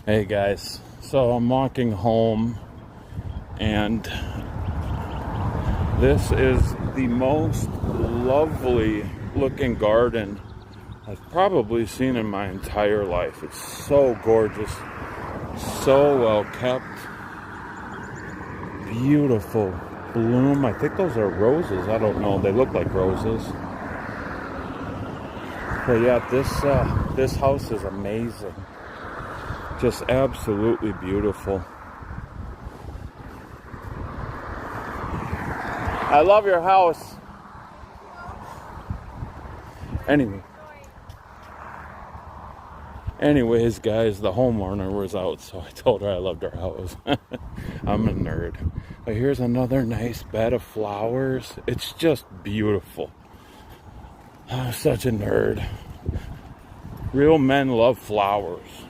Hey guys, so I'm walking home and this is the most lovely looking garden I've probably seen in my entire life. It's so gorgeous, so well kept, beautiful bloom. I think those are roses. I don't know, they look like roses. But yeah, this house is amazing. Just absolutely beautiful. I love your house. Anyways, guys, the homeowner was out, so I told her I loved her house. I'm a nerd. But here's another nice bed of flowers. It's just beautiful. I'm such a nerd. Real men love flowers.